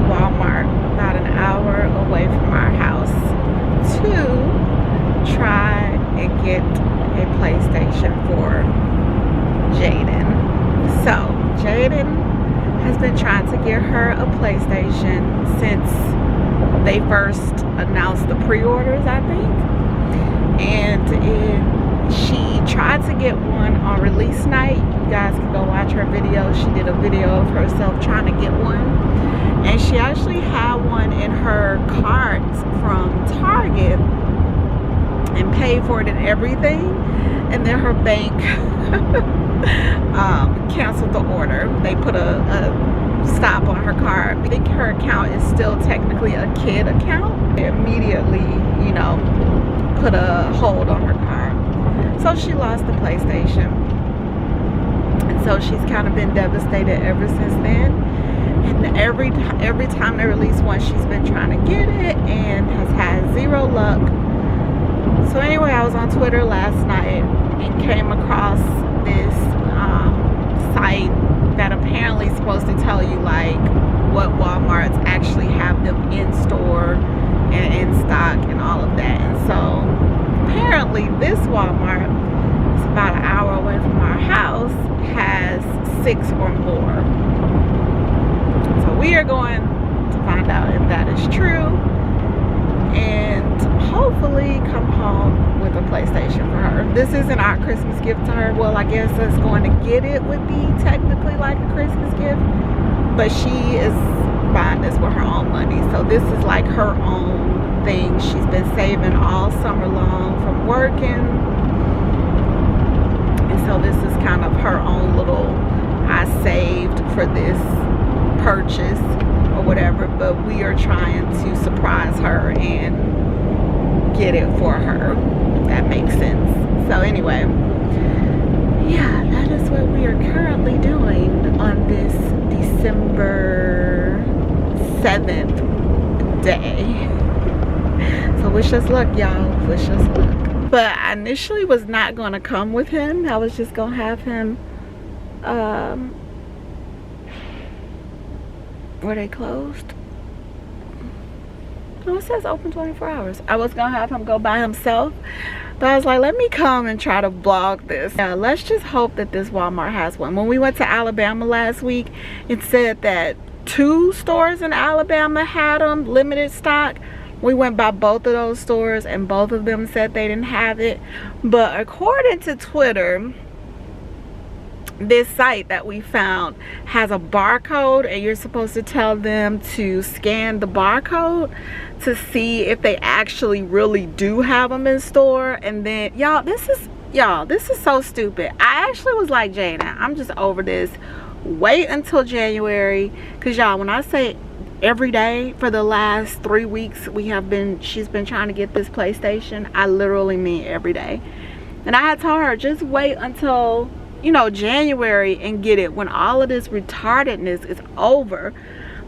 Walmart about an hour away from our house to try and get a PlayStation for Jaden. So Jaden has been trying to get her a PlayStation since they first announced the pre-orders, I think. And she tried to get one on release night. You guys can go watch her video. She did a video of herself trying to get one. And she actually had one in her cart from Target and paid for it and everything. And then her bank canceled the order. They put a stop on her card. I think her account is still technically a kid account. They immediately, you know, put a hold on her card. So she lost the PlayStation. And so she's kind of been devastated ever since then. And every time they release one, she's been trying to get it and has had zero luck. So anyway, I was on Twitter last night and came across this site that apparently is supposed to tell you like what Walmarts actually have them in store and in stock and all of that. And so apparently this Walmart, it's about an hour away from our house, has 6 or more. So we are going to find out if that is true and hopefully come home with a PlayStation for her. This isn't our Christmas gift to her. Well, I guess us going to get it would be technically like a Christmas gift, but she is buying this with her own money. So this is like her own thing. She's been saving all summer long from working. And so this is kind of her own little, I saved for this purchase or whatever, but we are trying to surprise her and get it for her. That makes sense. So anyway, yeah, that is what we are currently doing on this December 7th day. So wish us luck, y'all. Wish us luck. But I initially was not going to come with him. I was just going to have him were they closed? No, it says open 24 hours. I was gonna have him go by himself, but I was like, let me come and try to vlog this. Yeah, let's just hope that this Walmart has one. When we went to Alabama last week, it said that 2 stores in Alabama had them, limited stock. We went by both of those stores and both of them said they didn't have it. But according to Twitter, this site that we found has a barcode and you're supposed to tell them to scan the barcode to see if they actually really do have them in store. And then y'all, this is so stupid. I actually was like, Jada, I'm just over this. Wait until January, because y'all, when I say every day for the last 3 weeks she's been trying to get this PlayStation, I literally mean every day. And I had told her, just wait until, you know, January and get it when all of this retardedness is over.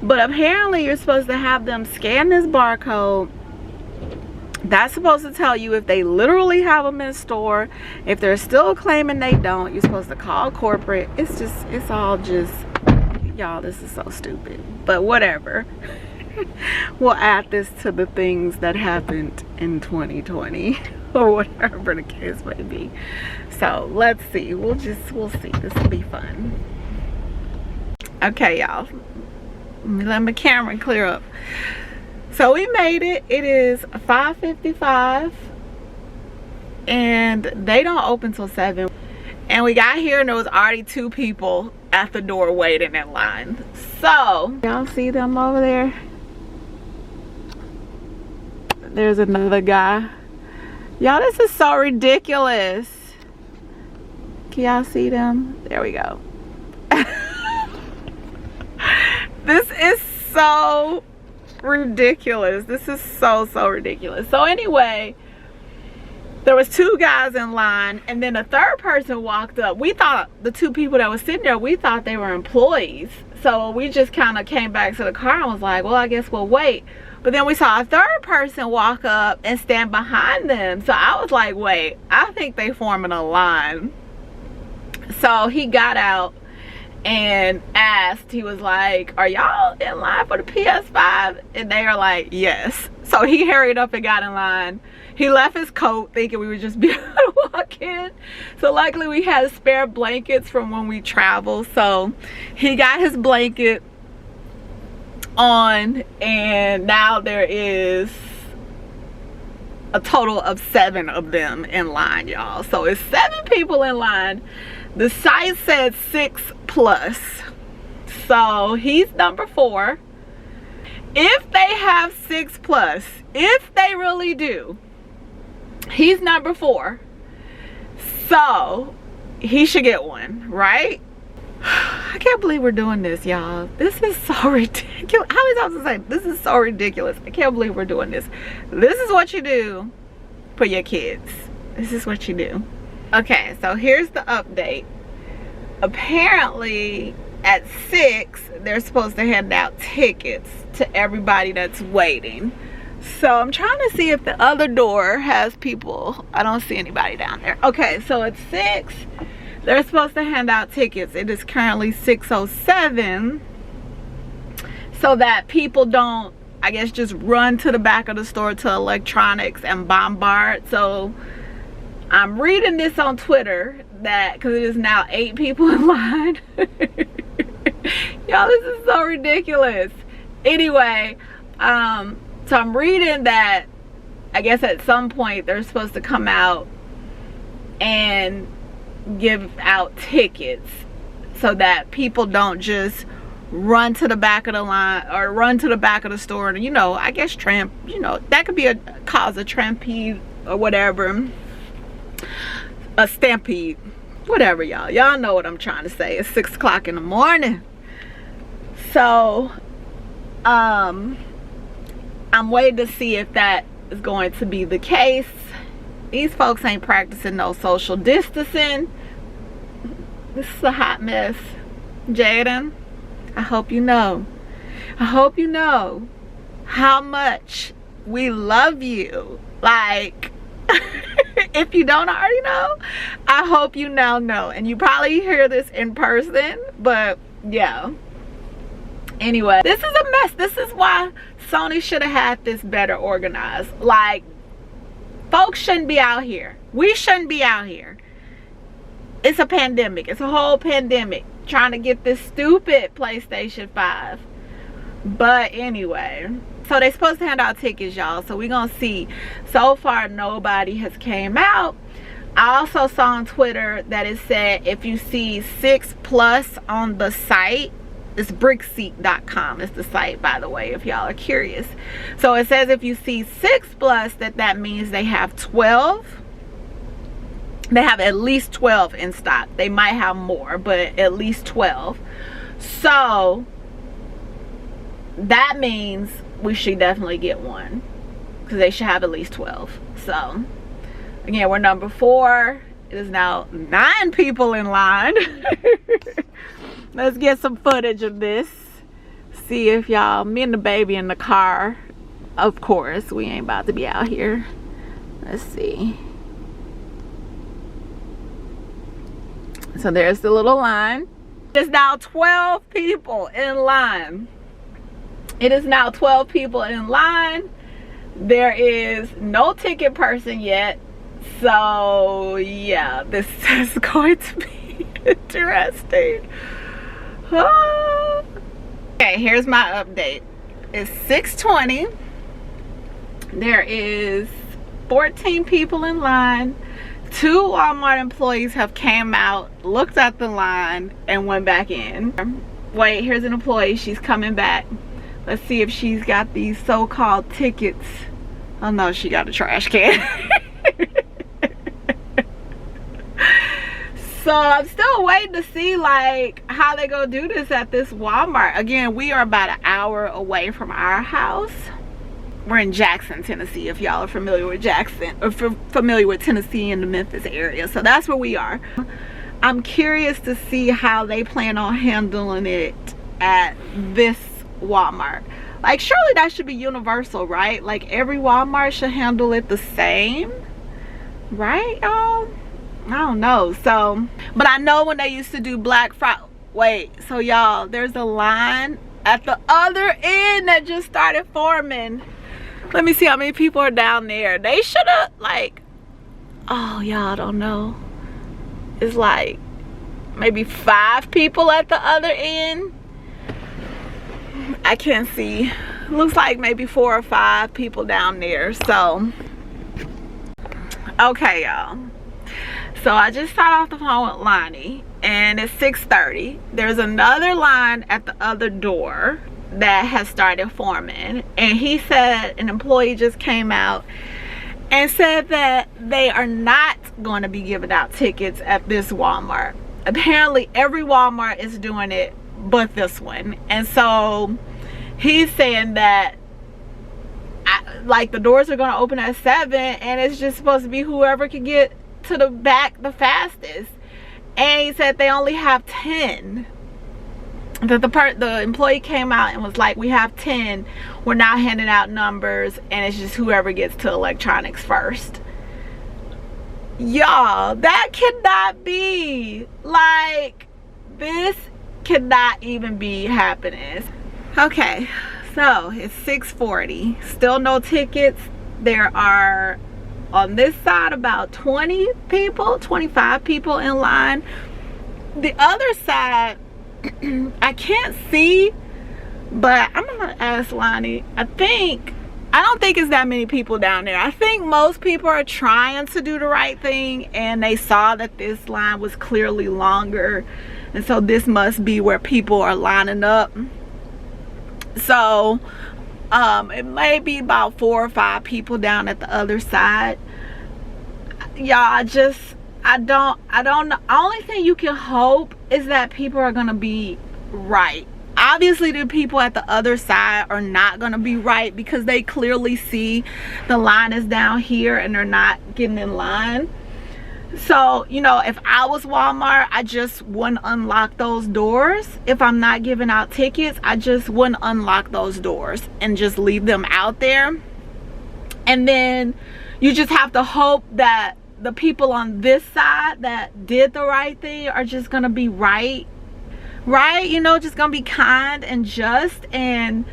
But apparently you're supposed to have them scan this barcode. That's supposed to tell you if they literally have them in store. If they're still claiming they don't, you're supposed to call corporate. It's all just, y'all, this is so stupid, but whatever. We'll add this to the things that happened in 2020 or whatever the case may be. So let's see, we'll see. This will be fun. Okay, y'all, let me let my camera clear up. So we made it. It is 5:55 and they don't open till 7. And we got here and there was already 2 people at the door waiting in line. So y'all see them over there? There's another guy. Y'all, this is so ridiculous. Can y'all see them? There we go. This is so ridiculous. This is so ridiculous. So anyway, there was 2 guys in line and then a 3rd person walked up. We thought the 2 people that was sitting there, we thought they were employees. So we just kind of came back to the car and was like, well, I guess we'll wait. But then we saw a 3rd person walk up and stand behind them. So I was like, wait, I think they forming a line. So he got out and asked, he was like, are y'all in line for the PS5? And they are like, yes. So he hurried up and got in line. He left his coat thinking we would just be able to walk in. So luckily we had spare blankets from when we traveled. So he got his blanket on, and now there is a total of 7 of them in line, y'all. So it's 7 people in line. The site said 6+. So he's number 4. If they have 6+, if they really do, he's number 4. So he should get one, right? I can't believe we're doing this, y'all. This is so ridiculous. How many times I say this is so ridiculous? I can't believe we're doing this. This is what you do for your kids. This is what you do. Okay, so here's the update. Apparently at 6 they're supposed to hand out tickets to everybody that's waiting. So I'm trying to see if the other door has people. I don't see anybody down there. Okay, so at 6 they're supposed to hand out tickets. It is currently 6:07, so that people don't, I guess, just run to the back of the store to electronics and bombard. So I'm reading this on Twitter that because it is now 8 people in line. Y'all, this is so ridiculous. Anyway, so I'm reading that I guess at some point they're supposed to come out and give out tickets so that people don't just run to the back of the line or run to the back of the store and, you know, I guess that could be a cause of trampede or whatever, a stampede, whatever. Y'all know what I'm trying to say. It's 6 o'clock in the morning. So I'm waiting to see if that is going to be the case. These folks ain't practicing no social distancing. This is a hot mess. Jaden, I hope you know. I hope you know how much we love you. Like, if you don't already know, I hope you now know. And you probably hear this in person, but yeah. Anyway, this is a mess. This is why Sony should have had this better organized. Like, folks shouldn't be out here. We shouldn't be out here. It's a pandemic. It's a whole pandemic trying to get this stupid PlayStation 5. But anyway, so they're supposed to hand out tickets, y'all. So we're gonna see. So far nobody has came out. I also saw on Twitter that it said if you see 6+ on the site, it's brickseat.com is the site, by the way, if y'all are curious. So it says if you see 6+, that means they have 12. They have at least 12 in stock. They might have more, but at least 12. So that means we should definitely get one, because they should have at least 12. So again, we're number 4. It is now 9 people in line. Let's get some footage of this. See if y'all, me and the baby in the car. Of course, we ain't about to be out here. Let's see. So there's the little line. There's now 12 people in line. It is now 12 people in line. There is no ticket person yet. So yeah, this is going to be interesting. Okay, here's my update. It's 6:20. There is 14 people in line. 2 Walmart employees have came out, looked at the line, and went back in. Wait, here's an employee. She's coming back. Let's see if she's got these so-called tickets. Oh no, she got a trash can. So I'm still waiting to see like how they gonna do this at this Walmart. Again, we are about an hour away from our house. We're in Jackson, Tennessee, if y'all are familiar with Jackson or familiar with Tennessee in the Memphis area. So that's where we are. I'm curious to see how they plan on handling it at this Walmart. Like, surely that should be universal, right? Like, every Walmart should handle it the same, right, y'all? I don't know. So, but I know when they used to do Black Friday, wait, so y'all, there's a line at the other end that just started forming. Let me see how many people are down there. They should have, like, oh, y'all don't know. It's like maybe 5 people at the other end. I can't see. Looks like maybe 4 or 5 people down there. So, okay, y'all. So I just started off the phone with Lonnie, and it's 6:30. There's another line at the other door that has started forming, and he said an employee just came out and said that they are not going to be giving out tickets at this Walmart. Apparently every Walmart is doing it but this one. And so he's saying that like the doors are going to open at 7, and it's just supposed to be whoever can get to the back the fastest. And he said they only have 10. That the employee came out and was like, we have 10, we're not handing out numbers, and it's just whoever gets to electronics first. Y'all, that cannot be. Like, this cannot even be happening. Okay, so it's 6:40, still no tickets. There are on this side about 20 people, 25 people in line. The other side, I can't see, but I'm gonna ask Lonnie. I don't think it's that many people down there. I think most people are trying to do the right thing, and they saw that this line was clearly longer, and so this must be where people are lining up. So it may be about 4 or 5 people down at the other side. Y'all, I don't know. Only thing you can hope is that people are gonna be right. Obviously the people at the other side are not gonna be right, because they clearly see the line is down here and they're not getting in line. So, you know, if I was Walmart, I just wouldn't unlock those doors. If I'm not giving out tickets, I just wouldn't unlock those doors and just leave them out there. And then you just have to hope that the people on this side that did the right thing are just gonna be right, you know, just gonna be kind and just and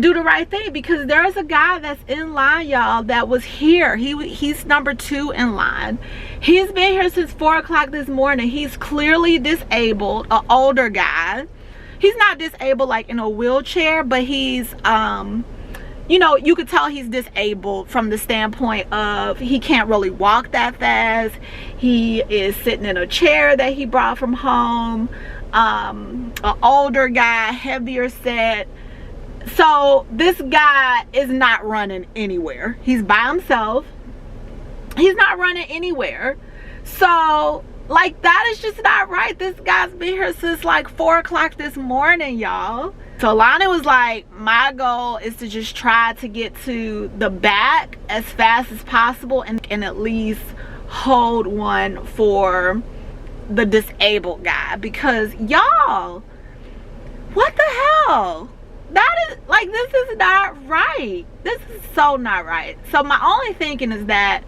do the right thing. Because there's a guy that's in line, y'all, that was here. He's number 2 in line. He's been here since 4 o'clock this morning. He's clearly disabled, an older guy. He's not disabled like in a wheelchair, but he's you know, you could tell he's disabled from the standpoint of he can't really walk that fast. He is sitting in a chair that he brought from home. An older guy, heavier set. So this guy is not running anywhere. He's by himself. He's not running anywhere. So, like, that is just not right. This guy's been here since like 4 o'clock this morning, y'all. So Lonnie was like, my goal is to just try to get to the back as fast as possible and at least hold one for the disabled guy. Because y'all, what the hell? That is, like, this is not right. This is so not right. So my only thinking is that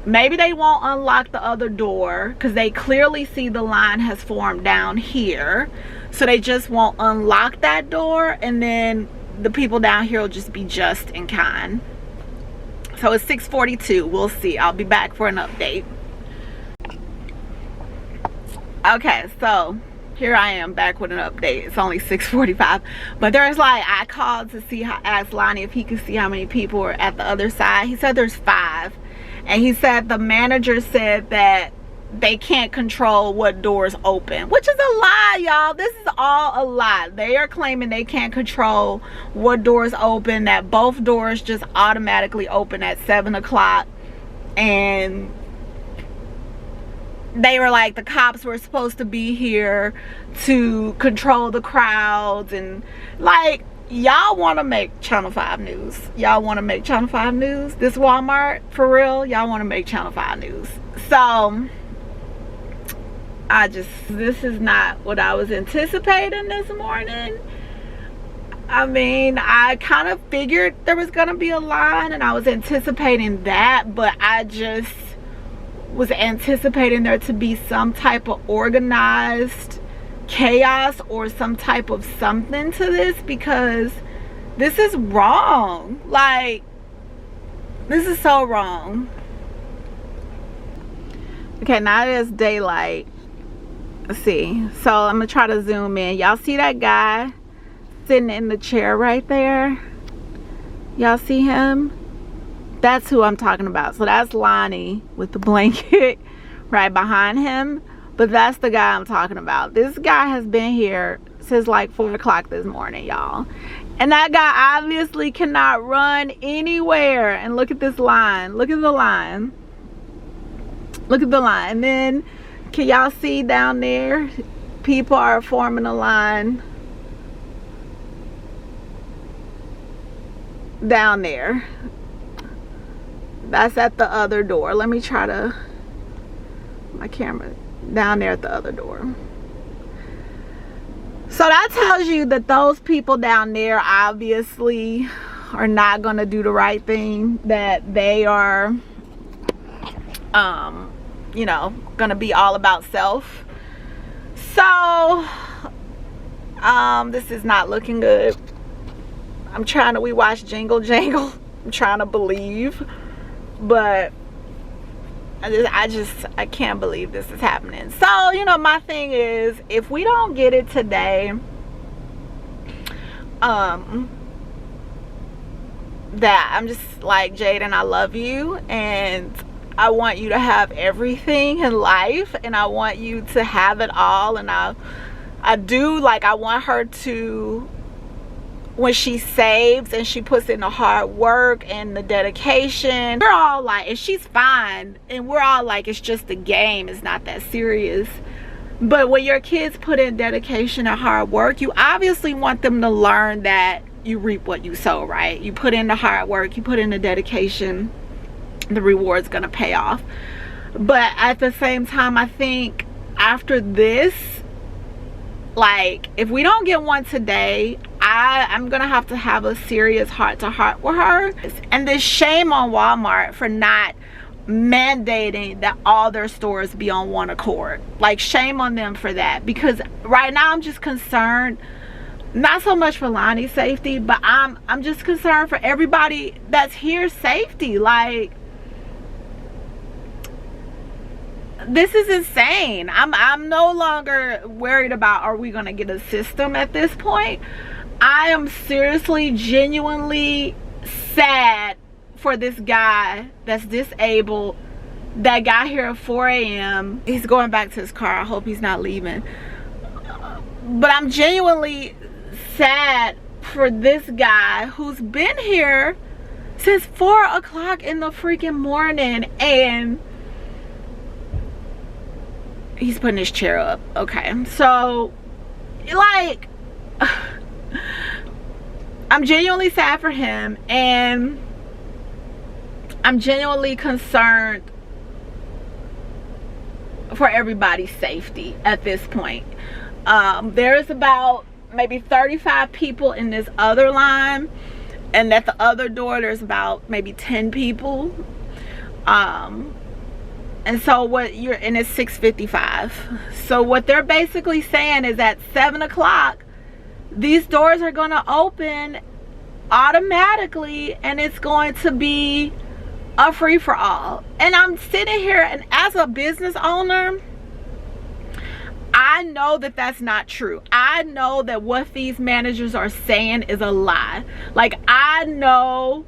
maybe they won't unlock the other door because they clearly see the line has formed down here. So they just won't unlock that door, and then the people down here will just be just and kind. So it's 6:42. We'll see. I'll be back for an update. Okay, so here I am back with an update. It's only 6:45, but there's like, I called to see how, ask Lonnie if he could see how many people are at the other side. He said there's 5, and he said the manager said that they can't control what doors open, which is a lie, y'all. This is all a lie. They are claiming they can't control what doors open, that both doors just automatically open at 7 o'clock. And they were like, the cops were supposed to be here to control the crowds. And like, y'all want to make Channel 5 news. Y'all want to make Channel 5 news. This Walmart, for real, y'all want to make Channel 5 news. So this is not what I was anticipating this morning. I mean, I kind of figured there was gonna be a line, and I was anticipating that, but I just was anticipating there to be some type of organized chaos or some type of something to this, because this is wrong. Like, this is so wrong. Okay, now it is daylight. Let's see. So I'm gonna try to zoom in. Y'all see that guy sitting in the chair right there? Y'all see him? That's who I'm talking about. So that's Lonnie with the blanket right behind him. But that's the guy I'm talking about. This guy has been here since like 4 o'clock this morning, y'all. And that guy obviously cannot run anywhere. And look at this line. Look at the line. Look at the line. And then, can y'all see down there? People are forming a line down there. That's at the other door. Let me try to, my camera, down there at the other door. So that tells you that those people down there obviously are not going to do the right thing, that they are you know, going to be all about self. So this is not looking good. I'm trying to, we watched Jingle Jangle. I'm trying to believe, but I can't believe this is happening. So, you know, my thing is, if we don't get it today, that I'm just like, Jaden, I love you, and I want you to have everything in life, and I want you to have it all. And I do, like, I want her to, when she saves and she puts in the hard work and the dedication, we're all like, and she's fine, and we're all like, it's just a game, it's not that serious. But when your kids put in dedication and hard work, you obviously want them to learn that you reap what you sow, right? You put in the hard work, you put in the dedication, the reward's gonna pay off. But at the same time, I think after this, like, if we don't get one today, I'm gonna have to have a serious heart-to-heart with her. And this shame on Walmart for not mandating that all their stores be on one accord. Like, shame on them for that, because right now I'm just concerned, not so much for Lonnie's safety, but I'm just concerned for everybody that's here's safety. Like, this is insane. I'm no longer worried about, are we gonna get a system at this point? I am seriously, genuinely sad for this guy that's disabled, that got here at 4 a.m. He's going back to his car. I hope he's not leaving. But I'm genuinely sad for this guy who's been here since 4 o'clock in the freaking morning, and he's putting his chair up. Okay, so, like, I'm genuinely sad for him, and I'm genuinely concerned for everybody's safety at this point. There's about maybe 35 people in this other line, and at the other door there's about maybe 10 people. And so what you're, and it's 6:55. So what they're basically saying is at 7 o'clock, these doors are going to open automatically, and it's going to be a free-for-all. And I'm sitting here, and as a business owner, I know that that's not true. I know that what these managers are saying is a lie. Like, I know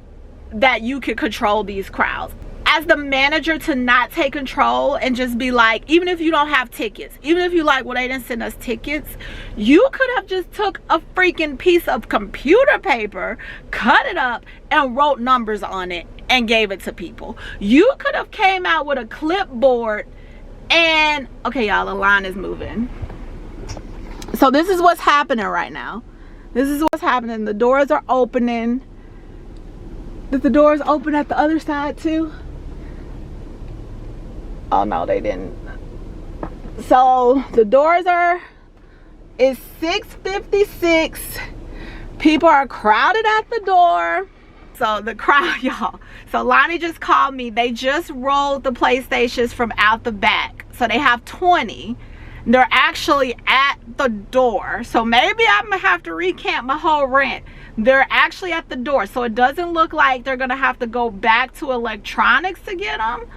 that you can control these crowds. As the manager, to not take control and just be like, even if you don't have tickets, even if you like, well, they didn't send us tickets, you could have just took a freaking piece of computer paper, cut it up, and wrote numbers on it and gave it to people. You could have came out with a clipboard and, okay, y'all, the line is moving. So this is what's happening right now. This is what's happening. The doors are opening. Did the doors open at the other side too? Oh no, they didn't. So the doors are, it's 6:56. People are crowded at the door. So the crowd, y'all. So Lonnie just called me. They just rolled the PlayStations from out the back. So they have 20. They're actually at the door. So maybe I'm gonna have to recant my whole rant. They're actually at the door, so it doesn't look like they're gonna have to go back to electronics to get them.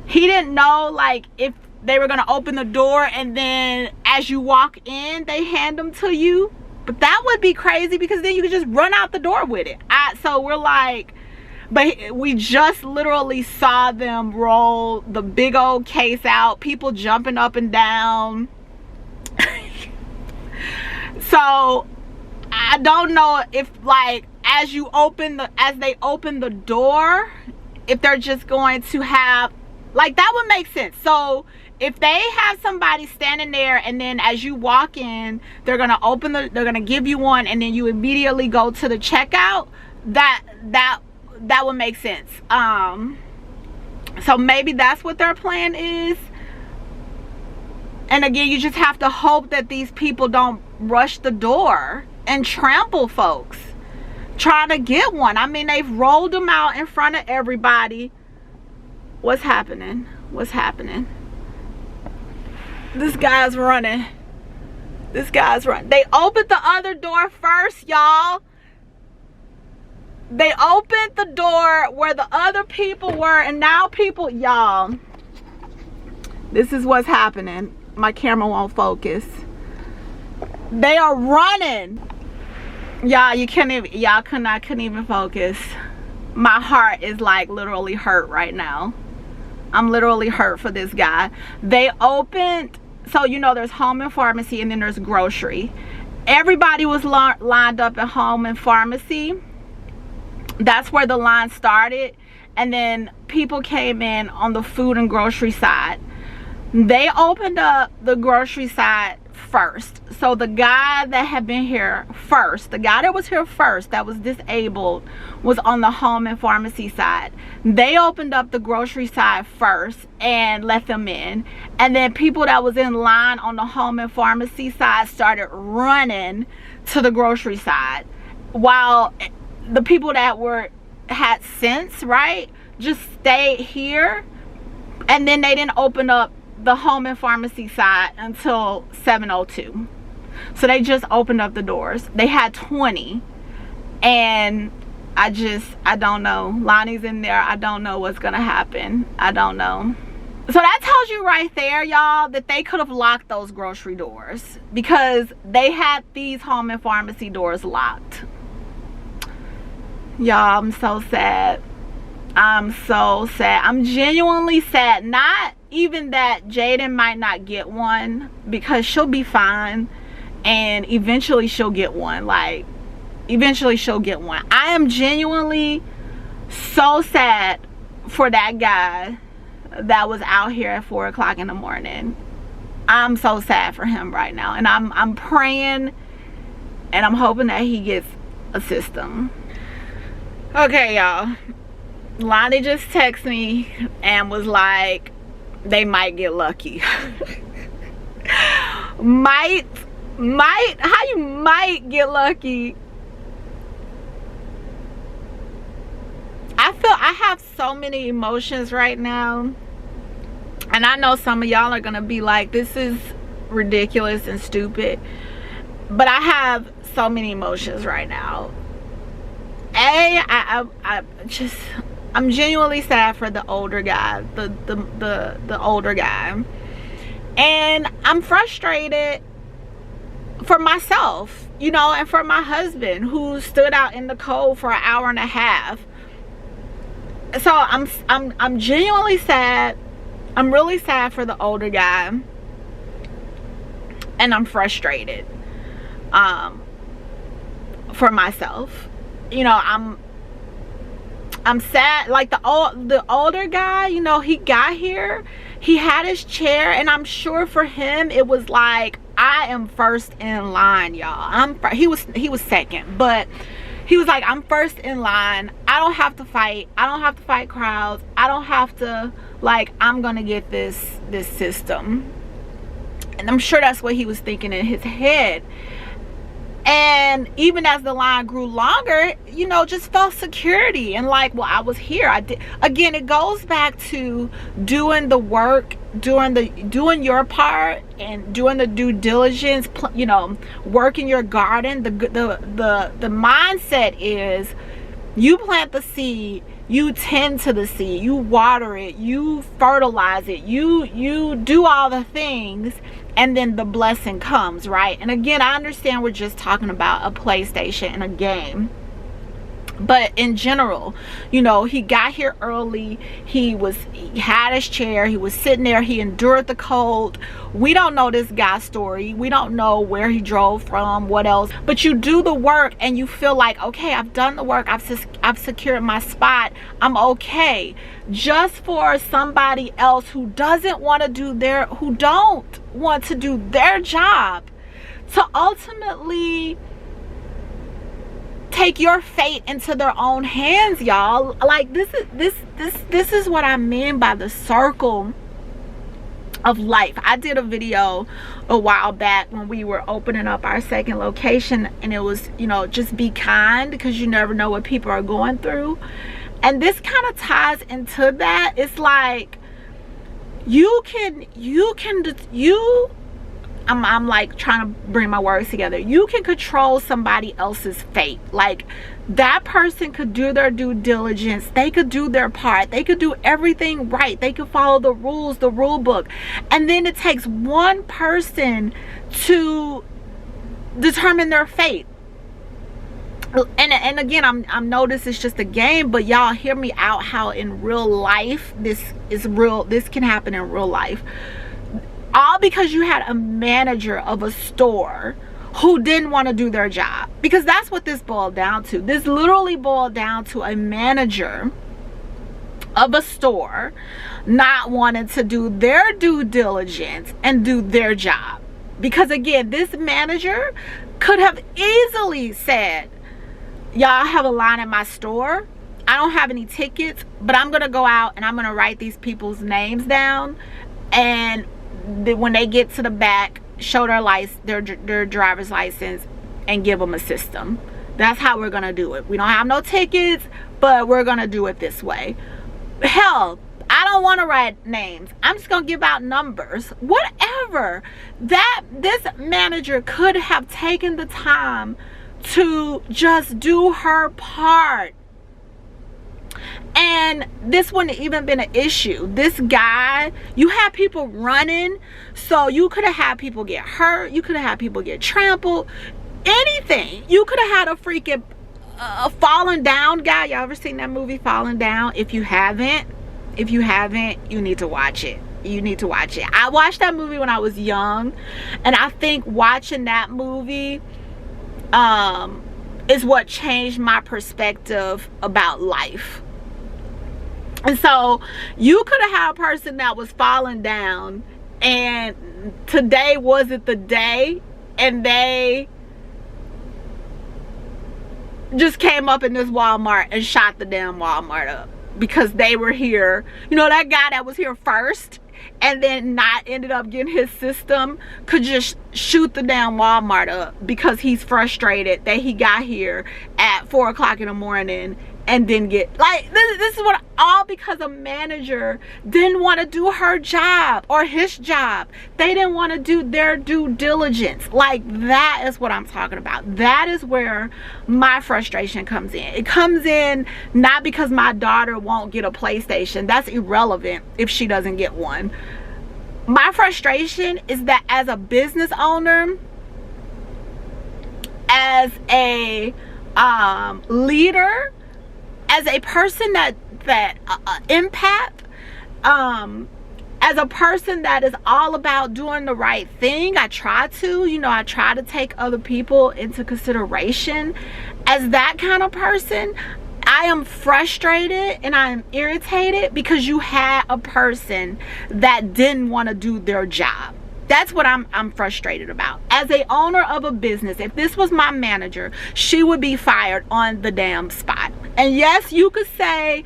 He didn't know like if they were gonna open the door and then as you walk in they hand them to you, but that would be crazy because then you could just run out the door with it. So we're like, but we just literally saw them roll the big old case out, people jumping up and down. So I don't know if like as they open the door, if they're just going to have like, that would make sense. So if they have somebody standing there and then as you walk in, they're gonna they're gonna give you one and then you immediately go to the checkout, that would make sense. So maybe that's what their plan is. And again, you just have to hope that these people don't rush the door and trample folks trying to get one. I mean, they've rolled them out in front of everybody. What's happening? What's happening? This guy's running. This guy's running. They opened the other door first, y'all. They opened the door where the other people were, and now people, y'all, this is what's happening. My camera won't focus. They are running. Y'all, you can't even, y'all couldn't even focus. My heart is like literally hurt right now. I'm literally hurt for this guy. They opened, so you know there's home and pharmacy and then there's grocery. Everybody was lined up at home and pharmacy. That's where the line started, and then people came in on the food and grocery side. They opened up the grocery side first. So the guy that had been here first, the guy that was here first that was disabled, was on the home and pharmacy side. They opened up the grocery side first and let them in, and then people that was in line on the home and pharmacy side started running to the grocery side, while the people that had sense, right, just stayed here. And then they didn't open up the home and pharmacy side until 7:02. So they just opened up the doors. They had 20, and I don't know. Lonnie's in there. I don't know what's gonna happen. I don't know. So that tells you right there, y'all, that they could have locked those grocery doors because they had these home and pharmacy doors locked. Y'all, I'm so sad. I'm so sad. I'm genuinely sad. Not even that Jaden might not get one, because she'll be fine and eventually she'll get one. Like, eventually she'll get one. I am genuinely so sad for that guy that was out here at 4 o'clock in the morning. I'm so sad for him right now, and I'm praying and I'm hoping that he gets a system. Okay, y'all, Lonnie just texted me and was like, they might get lucky. might how you might get lucky? I feel I have so many emotions right now, and I know some of y'all are gonna be like, this is ridiculous and stupid, but I have so many emotions right now. I'm genuinely sad for the older guy, the older guy, and I'm frustrated for myself, you know, and for my husband who stood out in the cold for an hour and a half. So I'm genuinely sad. I'm really sad for the older guy, and I'm frustrated for myself. You know, I'm sad. Like the older guy, you know, he got here, he had his chair, and I'm sure for him it was like, I am first in line, y'all. He was second, but he was like, I'm first in line. I don't have to fight. I don't have to fight crowds. I don't have to, like, I'm gonna get this system. And I'm sure that's what he was thinking in his head. And even as the line grew longer, you know, just felt security and like, well, I was here. I did. Again, it goes back to doing the work doing your part and doing the due diligence, you know, working your garden, the mindset is you plant the seed, you tend to the seed, you water it, you fertilize it, you do all the things, and then the blessing comes, right? And again, I understand we're just talking about a PlayStation and a game, but in general, you know, he got here early, he had his chair, he was sitting there, he endured the cold. We don't know this guy's story, we don't know where he drove from, what else, but you do the work and you feel like, okay, I've done the work, I've secured my spot, I'm okay. Just for somebody else who doesn't want to do who don't want to do their job to ultimately take your fate into their own hands, y'all. Like, this is what I mean by the circle of life. I did a video a while back when we were opening up our second location, and it was, you know, just be kind, because you never know what people are going through. And this kind of ties into that. It's like I'm like trying to bring my words together. You can control somebody else's fate. Like, that person could do their due diligence, they could do their part, they could do everything right, they could follow the rules, the rule book, and then it takes one person to determine their fate. And again, I'm know this is just a game, but y'all hear me out, how in real life this can happen in real life. All because you had a manager of a store who didn't want to do their job. Because that's what this boiled down to. This literally boiled down to a manager of a store not wanting to do their due diligence and do their job. Because again, this manager could have easily said, y'all have a line at my store, I don't have any tickets, but I'm gonna go out and I'm gonna write these people's names down, and when they get to the back, show their driver's license and give them a system. That's how we're gonna do it. We don't have no tickets, but we're gonna do it this way. Hell, I don't want to write names, I'm just gonna give out numbers, whatever. This manager could have taken the time to just do her part, and this wouldn't even been an issue. This guy, you had people running, so you could have had people get hurt, you could have had people get trampled, anything. You could have had a freaking falling down guy. Y'all ever seen that movie Falling Down? If you haven't, you need to watch it. You need to watch it. I watched that movie when I was young, and I think watching that movie is what changed my perspective about life. And so you could have had a person that was falling down, and today wasn't the day, and they just came up in this Walmart and shot the damn Walmart up because they were here. You know, that guy that was here first and then not ended up getting his system could just shoot the damn Walmart up because he's frustrated that he got here at 4 o'clock in the morning and didn't get, like, this is what, all because a manager didn't want to do her job or his job. They didn't want to do their due diligence. Like, that is what I'm talking about. That is where my frustration comes in. It comes in not because my daughter won't get a PlayStation. That's irrelevant if she doesn't get one. My frustration is that as a business owner, as a leader, as a person that empath, as a person that is all about doing the right thing, I try to take other people into consideration. As that kind of person, I am frustrated and I am irritated because you had a person that didn't want to do their job. That's what I'm frustrated about. As a owner of a business, if this was my manager, she would be fired on the damn spot. And yes, you could say,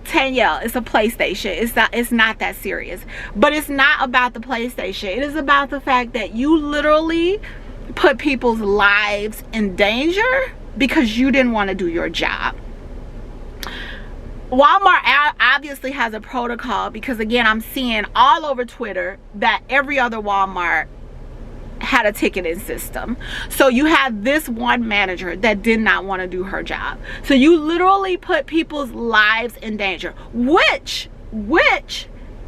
Danielle, it's a PlayStation. It's not that serious. But it's not about the PlayStation. It is about the fact that you literally put people's lives in danger because you didn't want to do your job. Walmart obviously has a protocol, because again, I'm seeing all over Twitter that every other Walmart had a ticketing system. So you had this one manager that did not want to do her job. So you literally put people's lives in danger, which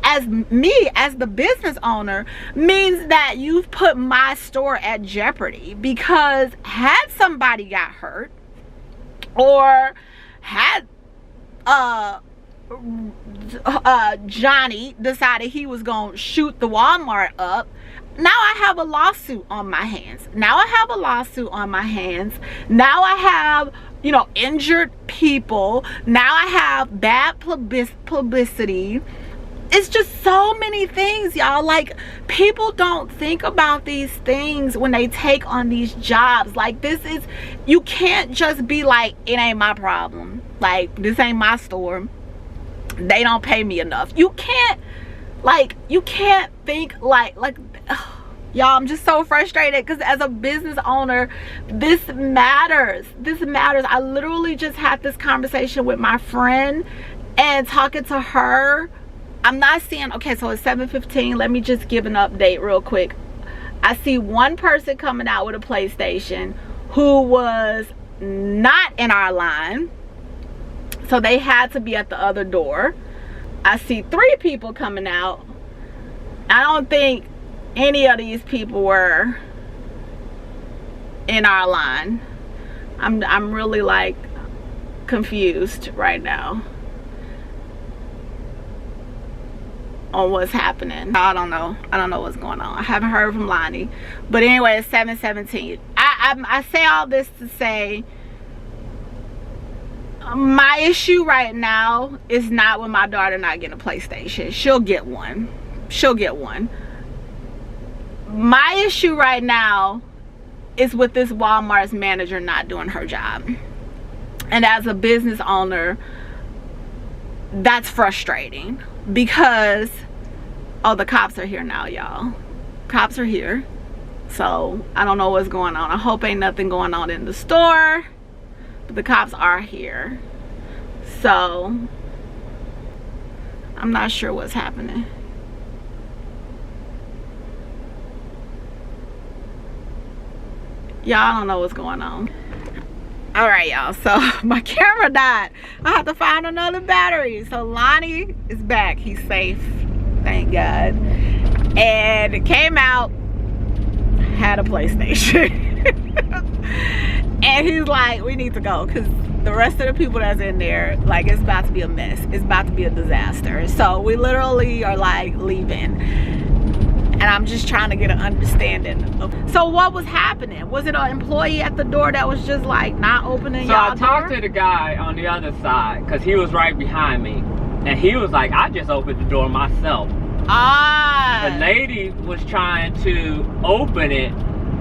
as me, as the business owner, means that you've put my store at jeopardy, because had somebody got hurt, or had Johnny decided he was gonna shoot the Walmart up, now I have a lawsuit on my hands. Now I have a lawsuit on my hands. Now I have, you know, injured people. Now I have bad publicity. It's just so many things, y'all. Like, people don't think about these things when they take on these jobs. Like, this is, you can't just be like, it ain't my problem. Like, this ain't my store. They don't pay me enough. You can't, like, you can't think like y'all, I'm just so frustrated, because as a business owner, this matters. This matters. I literally just had this conversation with my friend, and talking to her, I'm not seeing, okay, so it's 7:15. Let me just give an update real quick. I see one person coming out with a PlayStation who was not in our line, so they had to be at the other door. I see 3 people coming out. I don't think any of these people were in our line. I'm really like confused right now on what's happening. I don't know what's going on. I haven't heard from Lonnie, but anyway, it's 7:17. I say all this to say, my issue right now is not with my daughter not getting a PlayStation. She'll get one. She'll get one. My issue right now is with this Walmart's manager not doing her job. And as a business owner, that's frustrating, because, oh, the cops are here now, y'all. Cops are here. So I don't know what's going on. I hope ain't nothing going on in the store, but the cops are here. So I'm not sure what's happening. Y'all, I don't know what's going on. All right, y'all, so my camera died. I have to find another battery. So Lonnie is back. He's safe, thank God. And it came out, had a PlayStation. And he's like, we need to go, because the rest of the people that's in there, like, it's about to be a mess. It's about to be a disaster. So we literally are like leaving. And I'm just trying to get an understanding of, so what was happening? Was it an employee at the door that was just like not opening y'all door? So I talked to the guy on the other side, because he was right behind me, and he was like, I just opened the door myself. Ah. The lady was trying to open it,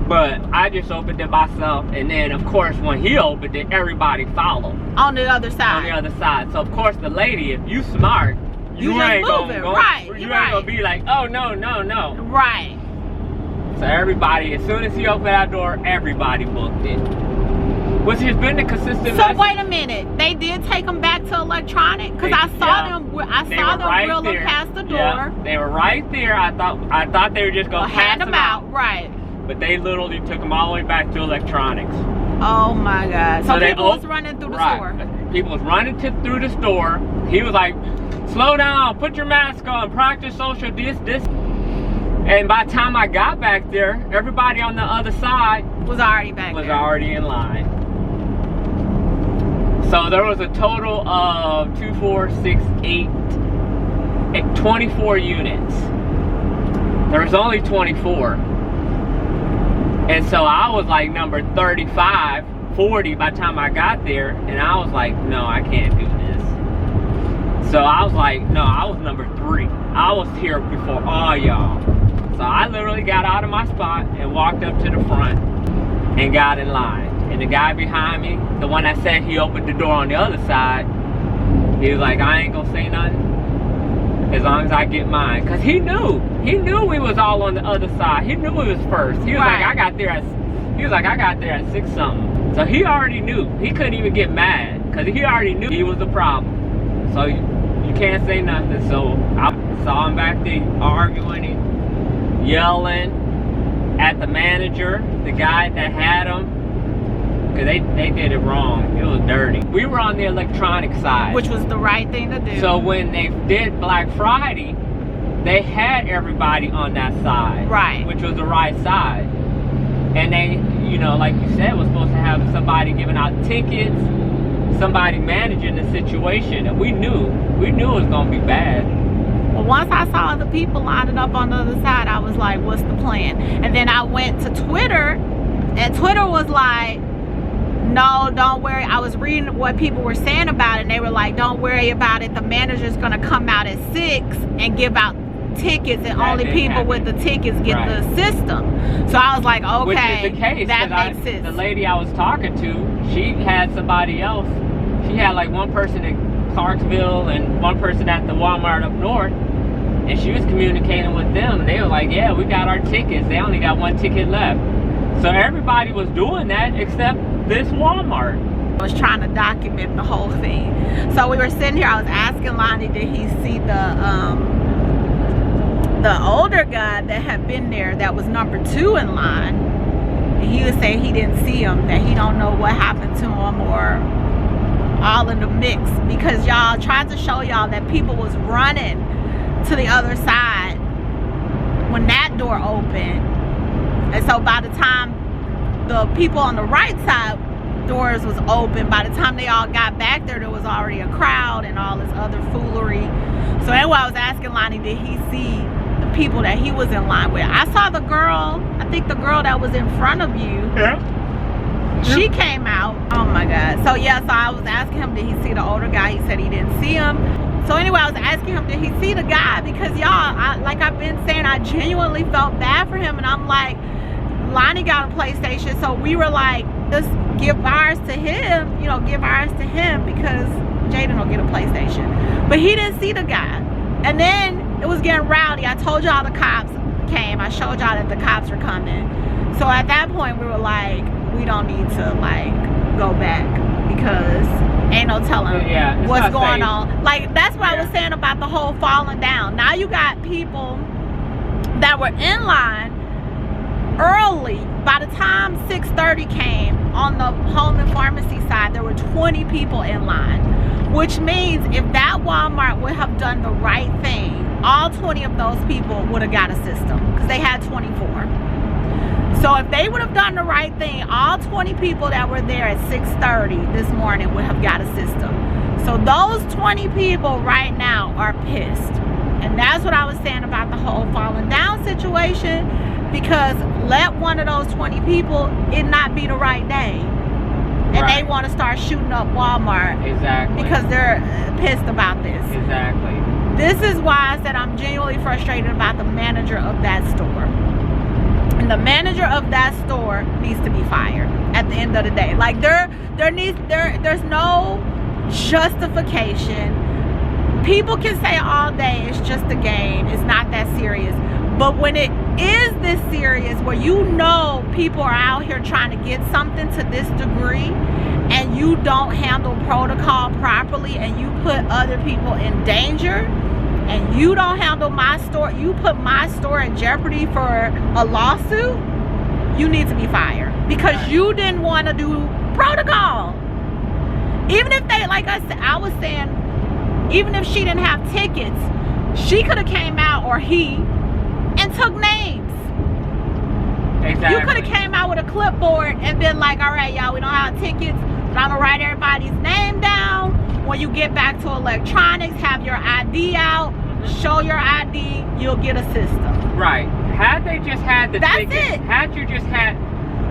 but I just opened it myself. And then of course when he opened it, everybody followed. On the other side. On the other side. So of course the lady, if you smart, you ain't gonna go, right, you ain't gonna be like, oh no. Right. So everybody, as soon as he opened that door, everybody booked it. Which has been the consistent So message. wait a minute, they did take them back to electronic? Because I saw them right reeling there. past the door. Yeah, they were right there. I thought they were just gonna hand them out. Right. But they literally took them all the way back to electronics. Oh my God. So people was running through the store. People was running through the store. He was like, slow down, put your mask on, practice social distance. And by the time I got back there, everybody on the other side was already back there. Was already in line. So there was a total of 2, 4, 6, 8, 24 units. There was only 24. And so I was like number 35, 40 by the time I got there. And I was like, no, I can't do this. So I was like, no, I was number 3. I was here before all y'all. So I literally got out of my spot and walked up to the front and got in line. And the guy behind me, the one that said he opened the door on the other side, he was like, I ain't gonna say nothing as long as I get mine. Cause he knew we was all on the other side. He knew we was first. He was like, I got there at 6 something. So he already knew. He couldn't even get mad, cause he already knew he was the problem. So you can't say nothing. So I saw him back there arguing, yelling at the manager, the guy that had him, because they did it wrong. It was dirty. We were on the electronic side, which was the right thing to do. So when they did Black Friday, they had everybody on that side, right, which was the right side. And they, you know, like you said, was supposed to have somebody giving out tickets, somebody managing the situation, and we knew it was gonna be bad. Well, once I saw the people lining up on the other side, I was like, what's the plan? And then I went to Twitter, and Twitter was like, no, don't worry. I was reading what people were saying about it, and they were like, don't worry about it. The manager's gonna come out at 6 and give out tickets, and only people with the tickets get the system. So I was like, okay, which is the case, that makes sense. The lady I was talking to, she had somebody else. She had like one person in Clarksville and one person at the Walmart up north, and she was communicating with them, and they were like, yeah, we got our tickets. They only got one ticket left. So everybody was doing that except this Walmart. I was trying to document the whole thing. So we were sitting here, I was asking Lonnie, did he see the older guy that had been there that was number 2 in line? And he was saying he didn't see him, that he don't know what happened to him or all in the mix, because y'all tried to show y'all that people was running to the other side when that door opened. And so by the time the people on the right side doors was open, by the time they all got back there, there was already a crowd and all this other foolery. So anyway, I was asking Lonnie, did he see the people that he was in line with? I saw the girl, I think the girl that was in front of you. Yeah. She came out. Oh my God. So yeah, so I was asking him, did he see the older guy? He said he didn't see him. So anyway, I was asking him, did he see the guy? Because y'all, like I've been saying, I genuinely felt bad for him. And I'm like, Lonnie got a PlayStation, so we were like, just give ours to him, you know, give ours to him, because Jaden will get a PlayStation. But he didn't see the guy. And then it was getting rowdy. I told y'all the cops came. I showed y'all that the cops were coming. So at that point, we were like, we don't need to like go back, because ain't no telling what's going on. Like, that's what I was saying about the whole falling down. Now you got people that were in line early. By the time 6:30 came on the home and pharmacy side, there were 20 people in line, which means if that Walmart would have done the right thing, all 20 of those people would have got a system, because they had 24. So if they would have done the right thing, all 20 people that were there at 6:30 this morning would have got a system. So those 20 people right now are pissed. And that's what I was saying about the whole falling down situation, because let one of those 20 people it not be the right day, and they want to start shooting up Walmart. Exactly. Because they're pissed about this. Exactly. This is why I said I'm genuinely frustrated about the manager of that store. And the manager of that store needs to be fired at the end of the day. Like there's no justification. People can say all day it's just a game, it's not that serious. But when it is this serious, where you know people are out here trying to get something to this degree, and you don't handle protocol properly, and you put other people in danger, and you don't handle my store, you put my store in jeopardy for a lawsuit, you need to be fired, because you didn't want to do protocol. Even if they, like I said, I was saying, even if she didn't have tickets, she could have came out, or he, and took names. Exactly. You could have came out with a clipboard and been like, all right, y'all, we don't have tickets, but I'm gonna write everybody's name down. When you get back to electronics, have your ID out, show your ID, you'll get a system. Right. Had they just had the tickets, had you just had,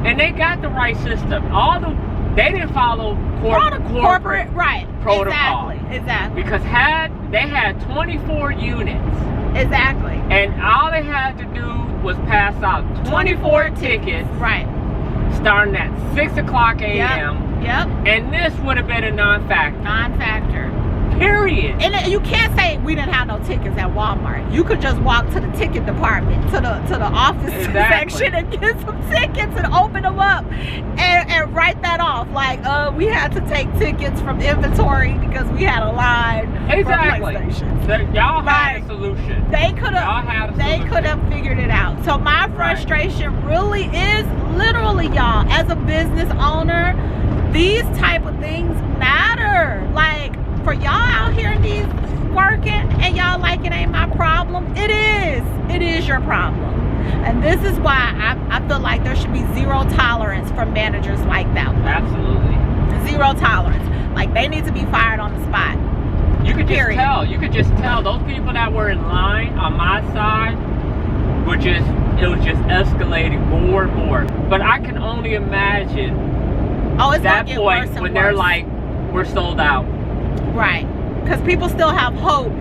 and they got the right system. They didn't follow corporate right protocol. Exactly. Because they had 24 units. Exactly. And all they had to do was pass out 24 tickets. Right. Starting at 6 o'clock a.m. Yep. And this would have been a non-factor. Non-factor. Period. And you can't say we didn't have no tickets at Walmart. You could just walk to the ticket department, to the office section, and get some tickets and open them up and write that off. Like, we had to take tickets from inventory because we had a line Exactly. for PlayStation. Y'all had Like, a solution. They could have figured it out. So my frustration really is literally, y'all, as a business owner, these type of things matter. Like, for y'all out here in these working and y'all like it ain't my problem, it is your problem. And this is why I feel like there should be zero tolerance for managers like that one. Absolutely. Zero tolerance. Like, they need to be fired on the spot. You could just tell. You could just tell those people that were in line on my side it was just escalating more and more. But I can only imagine it's that gonna get point worse and when worse. they're like, we're sold out. Right. Because people still have hope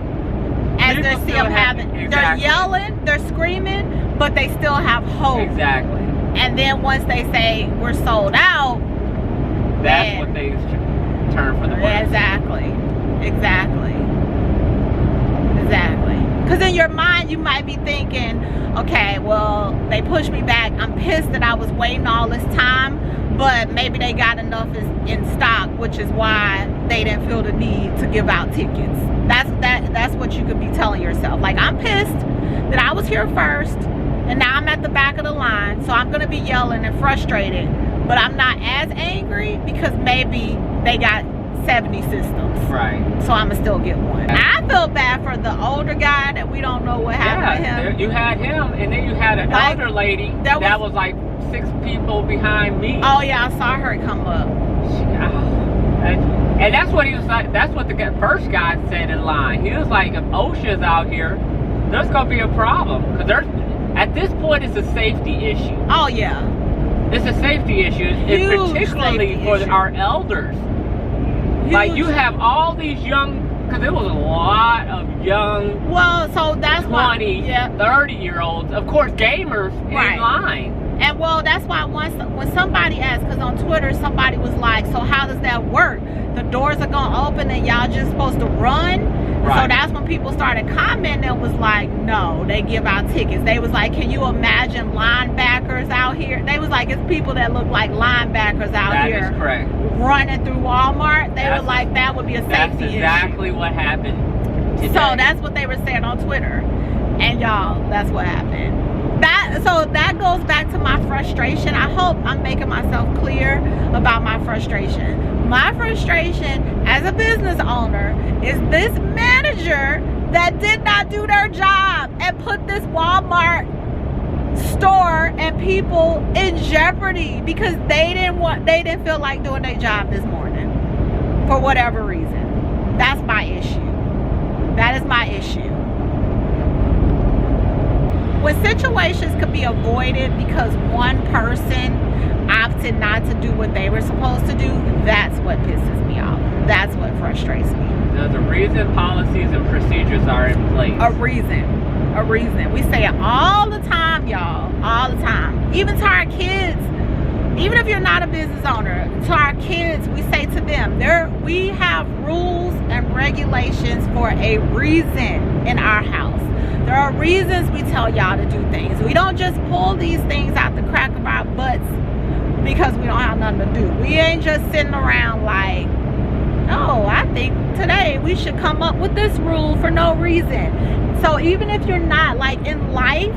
as they see them having. Exactly. They're yelling, they're screaming, but they still have hope. Exactly. And then once they say we're sold out, that's what they turn for the worst. Exactly. Because in your mind, you might be thinking, okay, well, they pushed me back. I'm pissed that I was waiting all this time, but maybe they got enough in stock, which is why they didn't feel the need to give out tickets. That's what you could be telling yourself. Like, I'm pissed that I was here first, and now I'm at the back of the line, so I'm going to be yelling and frustrated, but I'm not as angry because maybe they got 70 systems. Right. So I'ma still get one. I feel bad for the older guy that we don't know what happened to him. You had him, and then you had an elder lady that was like 6 people behind me. Oh yeah, I saw her come up. And that's what he was like. That's what the first guy said in line. He was like, if OSHA's out here, there's gonna be a problem, because at this point it's a safety issue. Oh yeah. It's a safety issue, particularly for our elders. Like, you have all these young, because there was a lot of young, well, so that's 20, 30-year-olds, of course, gamers in line. And well, that's why when somebody asked, because on Twitter somebody was like, so how does that work? The doors are gonna open and y'all just supposed to run? Right. So that's when people started commenting and was like, no, they give out tickets. They was like, can you imagine linebackers out here? They was like, it's people that look like linebackers out here. That is correct. Running through Walmart. They were like, that would be a safety issue. That's exactly what happened today. So that's what they were saying on Twitter. And y'all, that's what happened. So that goes back to my frustration. I hope I'm making myself clear about my frustration. My frustration as a business owner is this manager that did not do their job and put this Walmart store and people in jeopardy because they didn't feel like doing their job this morning for whatever reason. That's my issue. That is my issue. When situations could be avoided because one person opted not to do what they were supposed to do, that's what pisses me off. That's what frustrates me. There's a reason policies and procedures are in place. A reason. We say it all the time, y'all. All the time. Even to our kids. Even if you're not a business owner, to our kids, we say to them, we have rules and regulations for a reason in our house. There are reasons we tell y'all to do things. We don't just pull these things out the crack of our butts because we don't have nothing to do. We ain't just sitting around like, oh, I think today we should come up with this rule for no reason. So even if you're not, like, in life,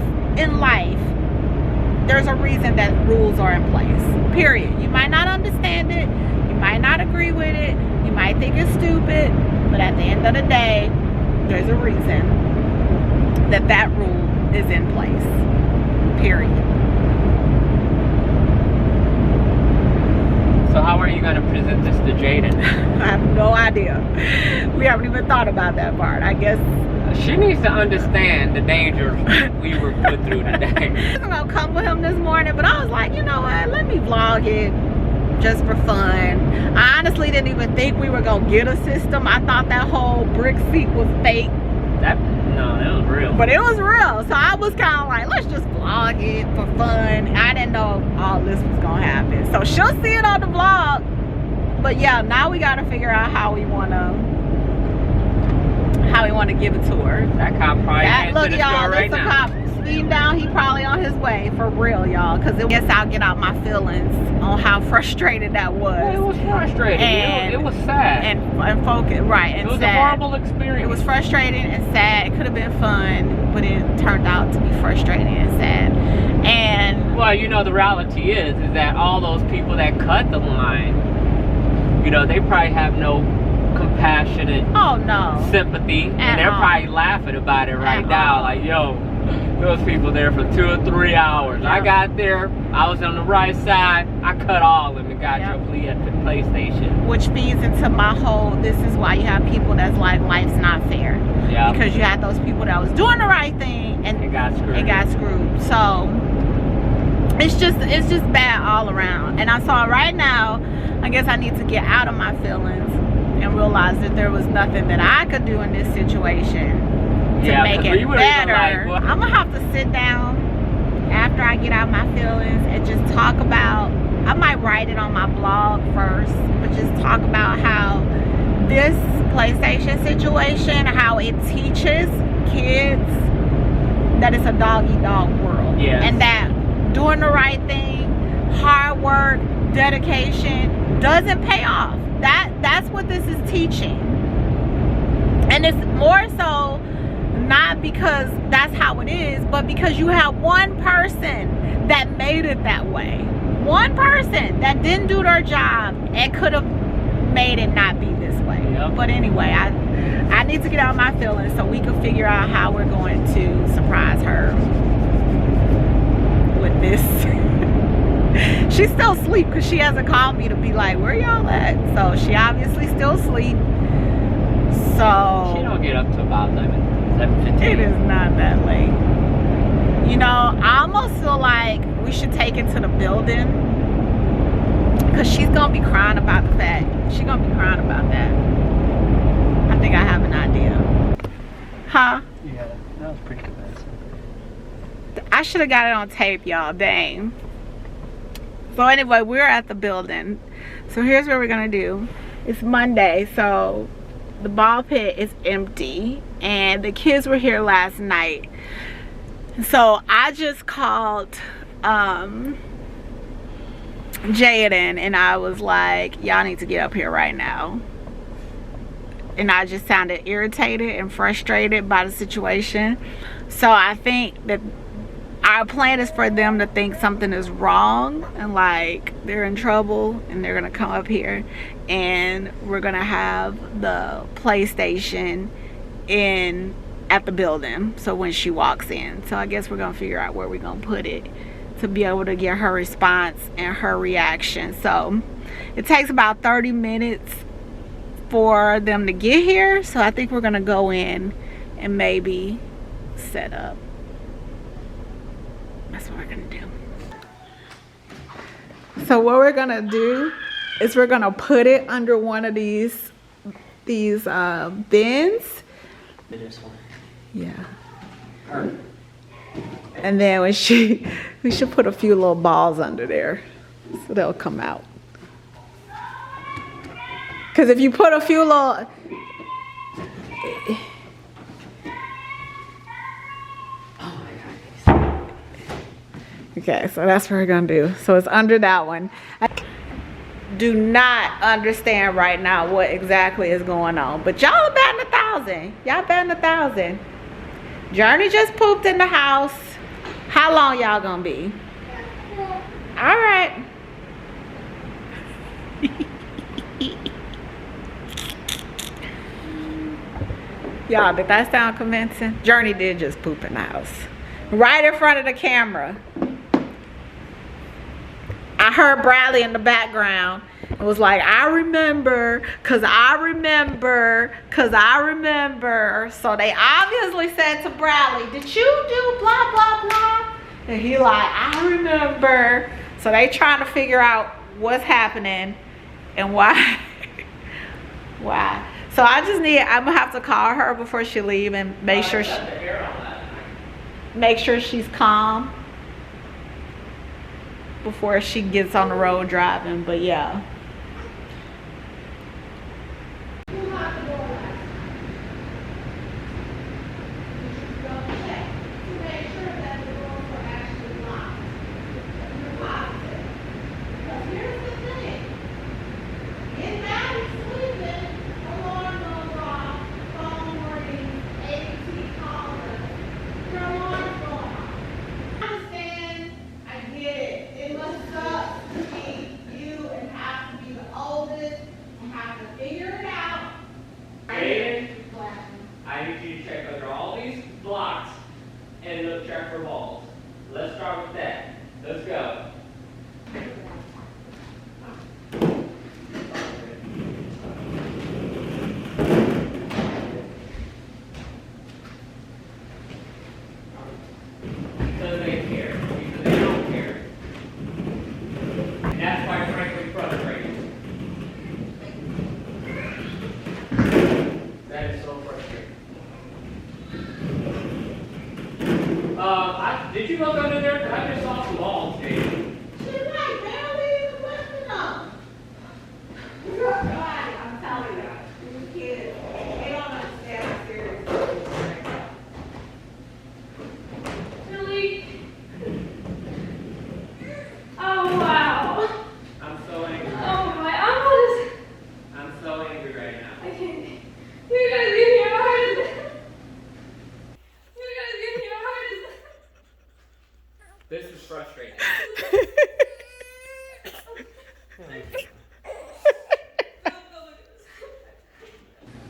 there's a reason that rules are in place, period. You might not understand it, you might not agree with it, you might think it's stupid, but at the end of the day, there's a reason that rule is in place, period. So how are you going to present this to Jaden? I have no idea. We haven't even thought about that part. I guess she needs to understand the dangers we were put through today. I was gonna come with him this morning, but I was like, you know what? Let me vlog it just for fun. I honestly didn't even think we were gonna get a system. I thought that whole brick seat was fake. No, it was real. But it was real. So I was kind of like, let's just vlog it for fun. I didn't know all this was gonna happen. So she'll see it on the vlog. But yeah, now we gotta figure out how we wanna give it to her. That cop probably look, y'all, right now. speeding down, he probably on his way for real, y'all. Because I guess I'll get out my feelings on how frustrated that was. Well, it was frustrating. And it was sad. And focus, right? And it was sad. a horrible experience. It was frustrating and sad. It could have been fun, but it turned out to be frustrating and sad. And well, you know, the reality is that all those people that cut the line, you know, they probably have no compassionate sympathy, and they're probably laughing about it right now, like, yo, those people there for 2 or 3 hours. I got there, I was on the right side, I cut all of them and got your plea at the PlayStation. Which feeds into my whole, this is why you have people that's like, life's not fair. Yeah. Because you had those people that was doing the right thing and it got screwed. So it's just bad all around. And I saw right now, I guess I need to get out of my feelings and realize that there was nothing that I could do in this situation to make it better. Like, I'm gonna have to sit down after I get out my feelings and just talk about, I might write it on my blog first, but just talk about how this PlayStation situation, how it teaches kids that it's a dog-eat-dog world. Yeah. And that doing the right thing, hard work, dedication doesn't pay off. That's what this is teaching. And it's more so not because that's how it is, but because you have one person that made it that way. One person that didn't do their job and could have made it not be this way. Yep. But anyway, I need to get out my feelings so we can figure out how we're going to surprise her with this. She's still asleep because she hasn't called me to be like, where y'all at? So she obviously still asleep. So she don't get up to about 11:15. It is not that late. You know, I almost feel like we should take it to the building because she's gonna be crying about the fact. She's gonna be crying about that. I think I have an idea. Huh? Yeah, that was pretty convincing. I should have got it on tape, y'all. Dang. So anyway, we're at the building. So here's what we're gonna do. It's Monday, so the ball pit is empty and the kids were here last night. So I just called Jaden and I was like, y'all need to get up here right now. And I just sounded irritated and frustrated by the situation. So I think that our plan is for them to think something is wrong and like they're in trouble, and they're gonna come up here and we're gonna have the PlayStation at the building, so when she walks in. So I guess we're gonna figure out where we're gonna put it to be able to get her response and her reaction. So it takes about 30 minutes for them to get here, so I think we're gonna go in and maybe set up. That's what we're gonna do. So what we're gonna do is we're gonna put it under one of these bins. This one. Yeah. And then when we should put a few little balls under there so they'll come out. Because if you put a few little, okay, so that's what we're gonna do. So it's under that one. I do not understand right now what exactly is going on, but y'all are batting 1,000. Y'all batting 1,000. Journey just pooped in the house. How long y'all gonna be? All right. Y'all, did that sound convincing? Journey did just poop in the house. Right in front of the camera. I heard Bradley in the background. It was like, I remember, cause I remember, cause I remember. So they obviously said to Bradley, did you do blah, blah, blah? And he like, I remember. So they trying to figure out what's happening and why. Why. So I just I'm gonna have to call her before she leave and make sure she's calm before she gets on the road driving. But yeah. need you to check under all these blocks and look check for balls. Let's start with that. Let's go. Because they care. Because they don't care. And that's quite frankly frustrating. That is so frustrating. Did you look under there? Because I just saw some balls, Dave. She's like, barely even lifting up. You're right, I'm telling you. These kids, they don't understand how serious it is right now. Really? Oh, wow. I'm so angry. Oh, my eyes. I'm so angry right now. I can't. You guys get me hard. You guys get me hard. This is frustrating.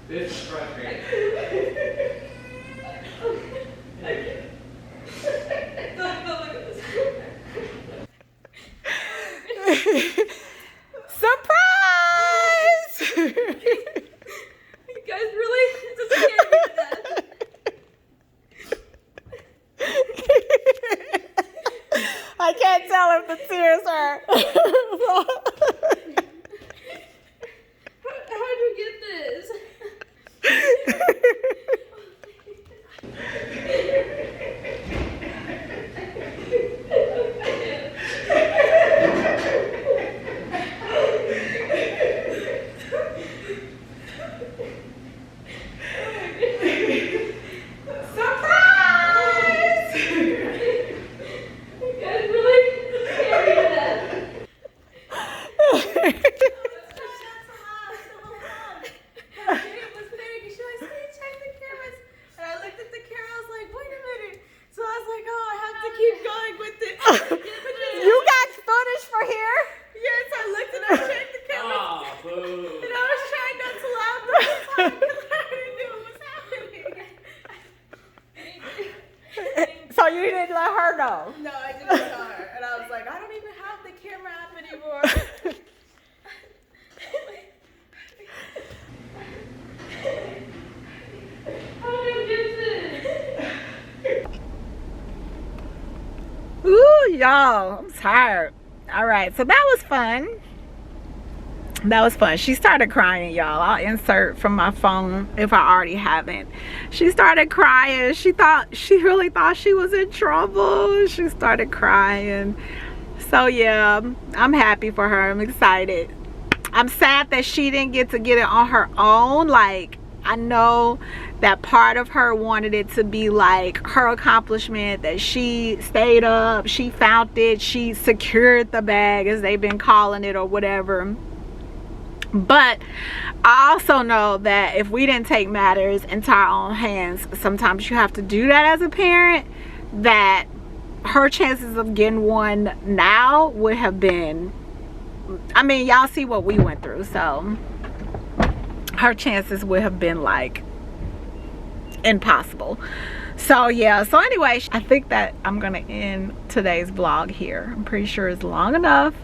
This is frustrating. Surprise! You guys really just scared me to death. I can't tell if the tears are. How'd you get this? You got footage for here? Yes, I looked and I checked the camera. Oh, boo. And I was trying not to laugh the whole time because I already knew what was happening. So you didn't let her know? No, I didn't tell her. And I was like, I don't even have the camera app anymore. How did I get this? Ooh, y'all, I'm tired. All right, so that was fun. That was fun. She started crying, y'all. I'll insert from my phone if I already haven't. She started crying. She really thought she was in trouble. She started crying. So yeah, I'm happy for her. I'm excited. I'm sad that she didn't get to get it on her own. Like, I know that part of her wanted it to be like her accomplishment, that she stayed up, she found it, she secured the bag, as they've been calling it, or whatever. But I also know that if we didn't take matters into our own hands, sometimes you have to do that as a parent, that her chances of getting one now would have been, I mean, y'all see what we went through, so her chances would have been like impossible. So yeah, so anyway, I think that I'm gonna end today's vlog here. I'm pretty sure it's long enough.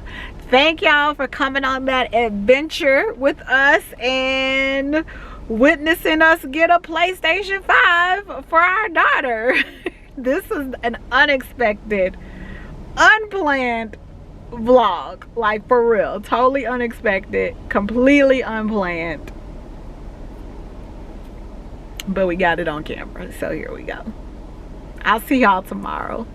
Thank y'all for coming on that adventure with us and witnessing us get a PlayStation 5 for our daughter. This is an unexpected, unplanned vlog, like for real, totally unexpected, completely unplanned, but we got it on camera, so here we go. I'll see y'all tomorrow.